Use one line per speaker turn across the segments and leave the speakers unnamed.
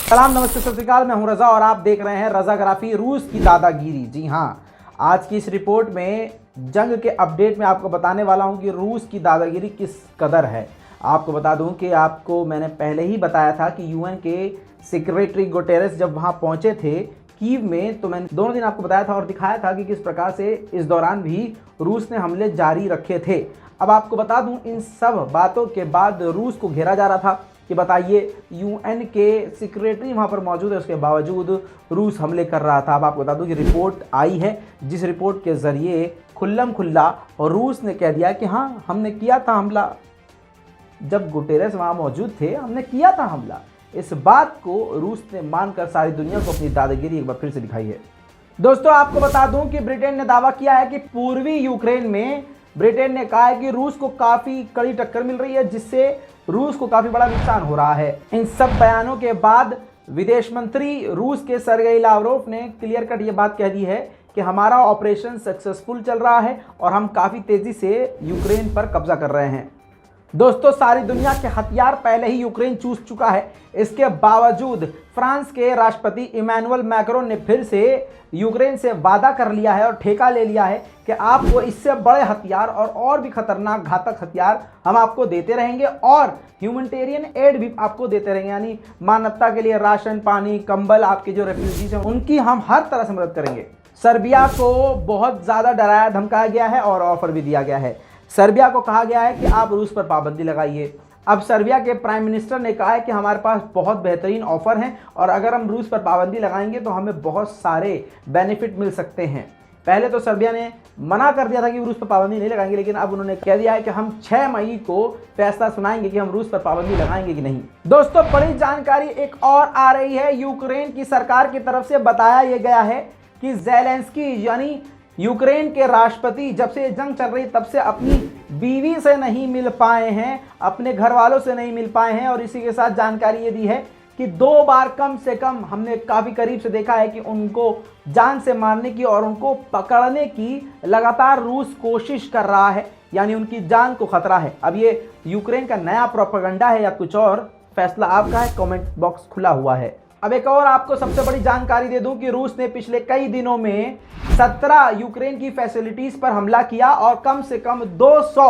सलाम, नमस्ते, सत श्री अकाल। मैं हूं रजा और आप देख रहे हैं रजाग्राफी रूस की दादागिरी। जी हाँ, आज की इस रिपोर्ट में जंग के अपडेट में आपको बताने वाला हूं कि रूस की दादागिरी किस कदर है। आपको बता दूं कि आपको मैंने पहले ही बताया था कि यूएन के सेक्रेटरी गुटेरेस जब वहां पहुंचे थे कीव में, तो मैंने दोनों दिन आपको बताया था और दिखाया था कि किस प्रकार से इस दौरान भी रूस ने हमले जारी रखे थे। अब आपको बता दूं, इन सब बातों के बाद रूस को घेरा जा रहा था कि बताइए यूएन के सेक्रेटरी वहां पर मौजूद है, उसके बावजूद रूस हमले कर रहा था। अब आपको बता दूं कि रिपोर्ट आई है, जिस रिपोर्ट के जरिए खुल्लम खुल्ला और रूस ने कह दिया कि हाँ, हमने किया था हमला, जब गुटेरेस वहां मौजूद थे हमने किया था हमला। इस बात को रूस ने मानकर सारी दुनिया को अपनी दादागिरी एक बार फिर से दिखाई है। दोस्तों, आपको बता दूं कि ब्रिटेन ने दावा किया है कि पूर्वी यूक्रेन में ब्रिटेन ने कहा है कि रूस को काफी कड़ी टक्कर मिल रही है, जिससे रूस को काफी बड़ा नुकसान हो रहा है। इन सब बयानों के बाद विदेश मंत्री रूस के सर्गेई लावरोव ने क्लियर कट ये बात कह दी है कि हमारा ऑपरेशन सक्सेसफुल चल रहा है और हम काफी तेजी से यूक्रेन पर कब्जा कर रहे हैं। दोस्तों, सारी दुनिया के हथियार पहले ही यूक्रेन चूस चुका है। इसके बावजूद फ्रांस के राष्ट्रपति इमैनुअल मैक्रोन ने फिर से यूक्रेन से वादा कर लिया है और ठेका ले लिया है कि आपको इससे बड़े हथियार और भी खतरनाक घातक हथियार हम आपको देते रहेंगे और ह्यूमैनिटेरियन एड भी आपको देते रहेंगे, यानी मानवता के लिए राशन, पानी, कंबल, आपके जो रेफ्यूजीज हैं उनकी हम हर तरह से मदद करेंगे। सर्बिया को बहुत ज़्यादा डराया धमकाया गया है और ऑफर भी दिया गया है। सर्बिया को कहा गया है कि आप रूस पर पाबंदी लगाइए। अब सर्बिया के प्राइम मिनिस्टर ने कहा है कि हमारे पास बहुत बेहतरीन ऑफर हैं और अगर हम रूस पर पाबंदी लगाएंगे तो हमें बहुत सारे बेनिफिट मिल सकते हैं। पहले तो सर्बिया ने मना कर दिया था कि रूस पर पाबंदी नहीं लगाएंगे, लेकिन अब उन्होंने कह दिया है कि हम 6 मई को फैसला सुनाएंगे कि हम रूस पर पाबंदी लगाएंगे कि नहीं। दोस्तों, बड़ी जानकारी एक और आ रही है। यूक्रेन की सरकार की तरफ से बताया यह गया है कि ज़ेलेंस्की यानी यूक्रेन के राष्ट्रपति जब से जंग चल रही तब से अपनी बीवी से नहीं मिल पाए हैं, अपने घर वालों से नहीं मिल पाए हैं। और इसी के साथ जानकारी ये दी है कि 2 बार कम से कम हमने काफ़ी करीब से देखा है कि उनको जान से मारने की और उनको पकड़ने की लगातार रूस कोशिश कर रहा है, यानी उनकी जान को खतरा है। अब ये यूक्रेन का नया प्रोपेगेंडा है या कुछ और, फैसला आपका है। कमेंट बॉक्स खुला हुआ है। अब एक और आपको सबसे बड़ी जानकारी दे दूं कि रूस ने पिछले कई दिनों में 17 यूक्रेन की फैसिलिटीज पर हमला किया और कम से कम 200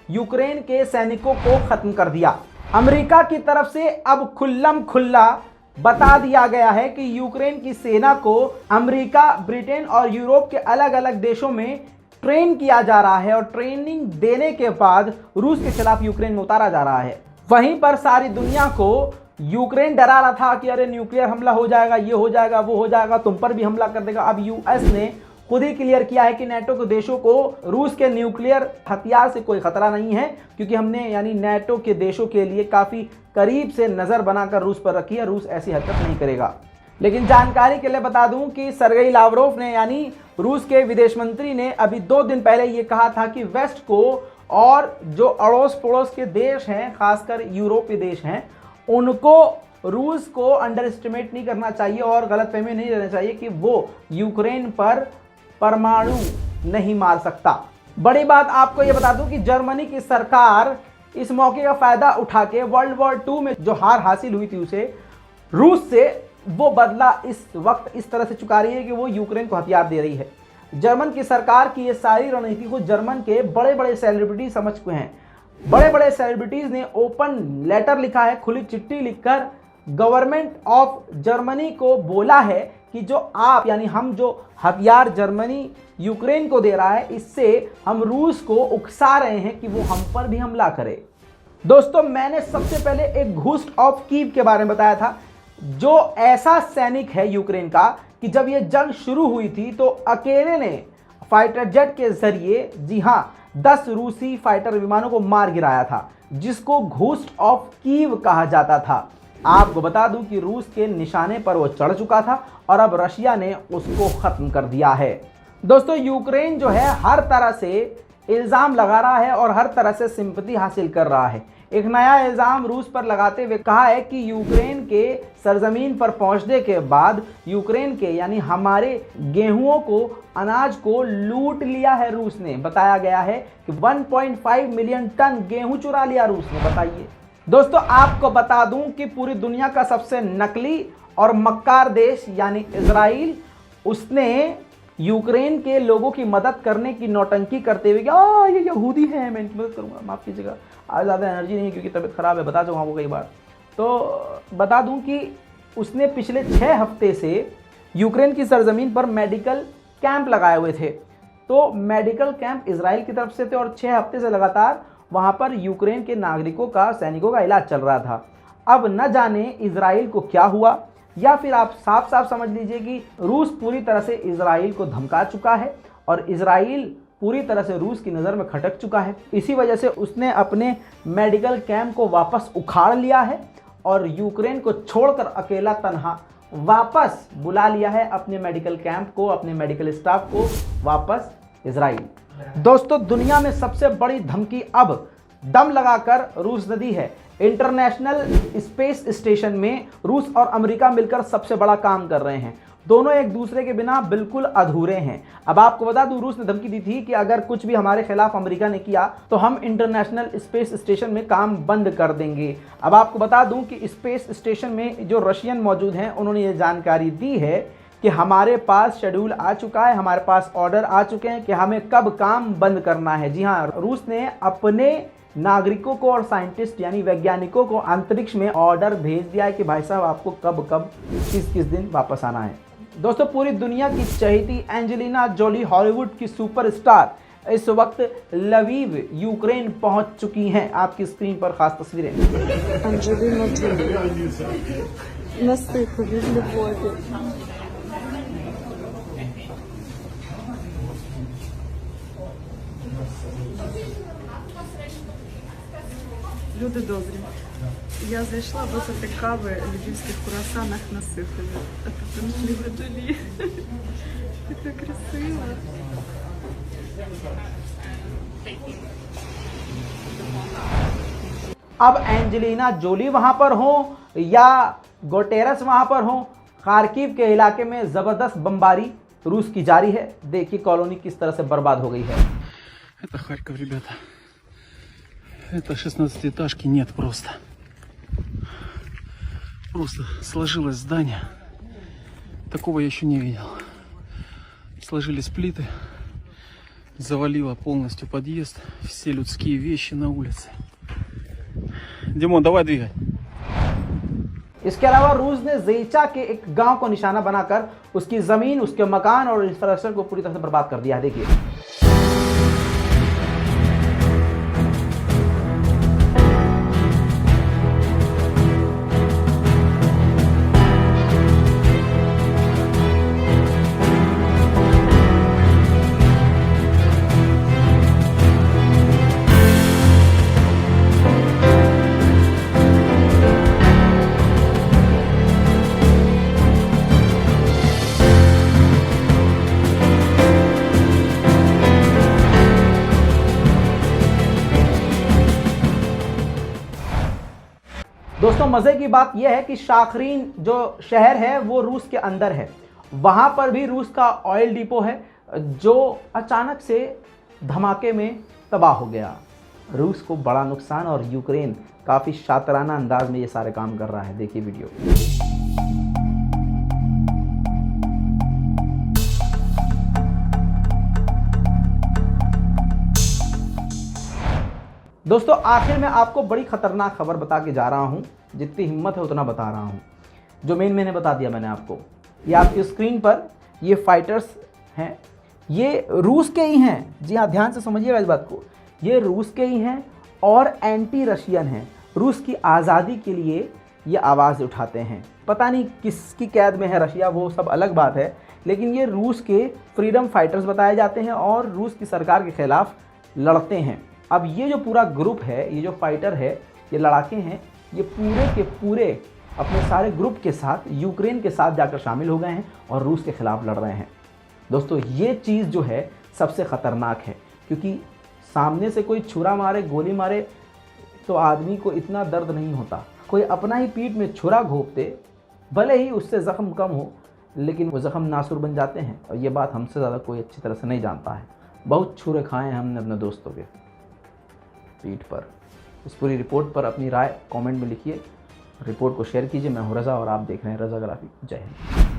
यूक्रेन के सैनिकों को खत्म कर दिया। अमेरिका की तरफ से अब खुल्लम खुल्ला बता दिया गया है कि यूक्रेन की सेना को अमेरिका, ब्रिटेन और यूरोप के अलग अलग देशों में ट्रेन किया जा रहा है और ट्रेनिंग देने के बाद रूस के खिलाफ यूक्रेन में उतारा जा रहा है। वहीं पर सारी दुनिया को यूक्रेन डरा रहा था कि अरे न्यूक्लियर हमला हो जाएगा, ये हो जाएगा, वो हो जाएगा, तुम पर भी हमला कर देगा। अब यूएस ने खुद ही क्लियर किया है कि नेटो के देशों को रूस के न्यूक्लियर हथियार से कोई खतरा नहीं है, क्योंकि हमने यानी नेटो के देशों के लिए काफ़ी करीब से नज़र बनाकर रूस पर रखी है। रूस ऐसी हरकत नहीं करेगा। लेकिन जानकारी के लिए बता दूं कि सर्गेई लावरोव ने यानी रूस के विदेश मंत्री ने अभी 2 दिन पहले ये कहा था कि वेस्ट को और जो अड़ोस पड़ोस के देश हैं, खासकर यूरोपीय देश हैं, उनको रूस को अंडर एस्टिमेट नहीं करना चाहिए और गलतफहमी नहीं रहना चाहिए कि वो यूक्रेन पर परमाणु नहीं मार सकता। बड़ी बात आपको ये बता दूं कि जर्मनी की सरकार इस मौके का फायदा उठा के वर्ल्ड वॉर 2 में जो हार हासिल हुई थी उसे रूस से, वो बदला इस वक्त इस तरह से चुका रही है कि वो यूक्रेन को हथियार दे रही है। जर्मन की सरकार की ये सारी रणनीति को जर्मन के बड़े बड़े सेलिब्रिटी समझ चुके हैं। बड़े बड़े सेलिब्रिटीज ने ओपन लेटर लिखा है, खुली चिट्ठी लिखकर गवर्नमेंट ऑफ जर्मनी को बोला है कि जो आप यानी हम जो हथियार जर्मनी यूक्रेन को दे रहा है, इससे हम रूस को उकसा रहे हैं कि वो हम पर भी हमला करे। दोस्तों, मैंने सबसे पहले एक घूस्ट ऑफ कीव के बारे में बताया था, जो ऐसा सैनिक है यूक्रेन का कि जब ये जंग शुरू हुई थी तो अकेले ने फाइटर जेट के जरिए, जी हाँ, 10 रूसी फाइटर विमानों को मार गिराया था, जिसको घूस्ट ऑफ कीव कहा जाता था। आपको बता दूं कि रूस के निशाने पर वो चढ़ चुका था और अब रशिया ने उसको खत्म कर दिया है। दोस्तों, यूक्रेन जो है हर तरह से इल्ज़ाम लगा रहा है और हर तरह से सिंपैथी हासिल कर रहा है। एक नया इल्ज़ाम रूस पर लगाते हुए कहा है कि यूक्रेन के सरजमीन पर पहुंचने के बाद यूक्रेन के यानी हमारे गेहूं को, अनाज को लूट लिया है रूस ने। बताया गया है कि 1.5 मिलियन टन गेहूं चुरा लिया रूस ने। बताइए दोस्तों, आपको बता दूं कि पूरी दुनिया का सबसे नकली और मक्कार देश यानी इजराइल, उसने यूक्रेन के लोगों की मदद करने की नौटंकी करते हुए कि ये यहूदी हैं, मैं इनकी मदद करूंगा, माफ़ कीजिएगा आज ज़्यादा एनर्जी नहीं है क्योंकि तबीयत ख़राब है, बता चुका हूँ कई बार। तो बता दूं कि उसने पिछले 6 हफ्ते से यूक्रेन की सरजमीन पर मेडिकल कैंप लगाए हुए थे। तो मेडिकल कैंप इजराइल की तरफ से थे और 6 हफ्ते से लगातार वहाँ पर यूक्रेन के नागरिकों का, सैनिकों का इलाज चल रहा था। अब न जाने इजराइल को क्या हुआ, या फिर आप साफ साफ समझ लीजिए कि रूस पूरी तरह से इजराइल को धमका चुका है और इजराइल पूरी तरह से रूस की नज़र में खटक चुका है। इसी वजह से उसने अपने मेडिकल कैंप को वापस उखाड़ लिया है और यूक्रेन को छोड़कर अकेला तन्हा वापस बुला लिया है अपने मेडिकल कैंप को, अपने मेडिकल स्टाफ को वापस इजराइल। दोस्तों, दुनिया में सबसे बड़ी धमकी अब दम लगाकर रूस ने दी है। इंटरनेशनल स्पेस स्टेशन में रूस और अमेरिका मिलकर सबसे बड़ा काम कर रहे हैं। दोनों एक दूसरे के बिना बिल्कुल अधूरे हैं। अब आपको बता दूं, रूस ने धमकी दी थी कि अगर कुछ भी हमारे खिलाफ अमेरिका ने किया तो हम इंटरनेशनल स्पेस स्टेशन में काम बंद कर देंगे। अब आपको बता दूं कि स्पेस स्टेशन में जो रशियन मौजूद हैं, उन्होंने ये जानकारी दी है कि हमारे पास शेड्यूल आ चुका है, हमारे पास ऑर्डर आ चुके हैं कि हमें कब काम बंद करना है। जी हाँ, रूस ने अपने नागरिकों को और साइंटिस्ट यानी वैज्ञानिकों को अंतरिक्ष में ऑर्डर भेज दिया है कि भाई साहब आपको कब कब किस दिन वापस आना है। दोस्तों, पूरी दुनिया की चहेती एंजेलिना जोली, हॉलीवुड की सुपरस्टार, इस वक्त लवीव यूक्रेन पहुंच चुकी हैं। आपकी स्क्रीन पर खास तस्वीरें।
Анджеліна Джолі насипали в Львові. Люди добрі. Я зайшла випити кави в львівських круасанах на Сихові. А тут Анджеліна Джолі. Така красива.
अब एंजेलिना जोली वहां पर हो या गुटेरस वहां पर हो, खार्किव के इलाके में जबरदस्त बमबारी रूस की जारी है। देखिए कॉलोनी किस तरह से बर्बाद हो गई है।
Это Харьков, ребята. Это 16-этажки нет просто. Просто сложилось здание. Такого я еще не видел. Сложились плиты. Завалило полностью подъезд. Все людские вещи на улице. Димон, давай двигай.
इसके अलावा रूस ने ज़ेचा के एक गांव को निशाना बनाकर उसकी ज़मीन, उसके मकान और इंफ्रास्ट्रक्चर को पूरी तरह से बर्बाद कर दिया है। देखिए दोस्तों, मज़े की बात यह है कि शाखरीन जो शहर है वो रूस के अंदर है। वहाँ पर भी रूस का ऑयल डिपो है जो अचानक से धमाके में तबाह हो गया। रूस को बड़ा नुकसान और यूक्रेन काफ़ी शातिराना अंदाज में ये सारे काम कर रहा है। देखिए वीडियो। दोस्तों, आखिर में आपको बड़ी खतरनाक खबर बता के जा रहा हूँ। जितनी हिम्मत है उतना बता रहा हूँ। जो मैंने बता दिया मैंने आपको। ये आपकी स्क्रीन पर ये फाइटर्स हैं, ये रूस के ही हैं। जी हाँ, ध्यान से समझिएगा इस बात को। ये रूस के ही हैं और एंटी रशियन हैं। रूस की आज़ादी के लिए ये आवाज़ उठाते हैं। पता नहीं किसकी कैद में है रशिया, वो सब अलग बात है, लेकिन ये रूस के फ्रीडम फाइटर्स बताए जाते हैं और रूस की सरकार के खिलाफ लड़ते हैं। अब ये जो पूरा ग्रुप है, ये जो फाइटर है, ये लड़ाके हैं, ये पूरे के पूरे अपने सारे ग्रुप के साथ यूक्रेन के साथ जाकर शामिल हो गए हैं और रूस के ख़िलाफ़ लड़ रहे हैं। दोस्तों, ये चीज़ जो है सबसे ख़तरनाक है, क्योंकि सामने से कोई छुरा मारे, गोली मारे तो आदमी को इतना दर्द नहीं होता। कोई अपना ही पीठ में छुरा घोंप दे, भले ही उससे ज़ख्म कम हो, लेकिन वो ज़ख्म नासुर बन जाते हैं। और ये बात हमसे ज़्यादा कोई अच्छी तरह से नहीं जानता है। बहुत छुरे खाए हैं हमने अपने दोस्तों के पीठ पर। इस पूरी रिपोर्ट पर अपनी राय कमेंट में लिखिए। रिपोर्ट को शेयर कीजिए। मैं हूं रज़ा और आप देख रहे हैं रज़ाग्राफी। जय हिंद।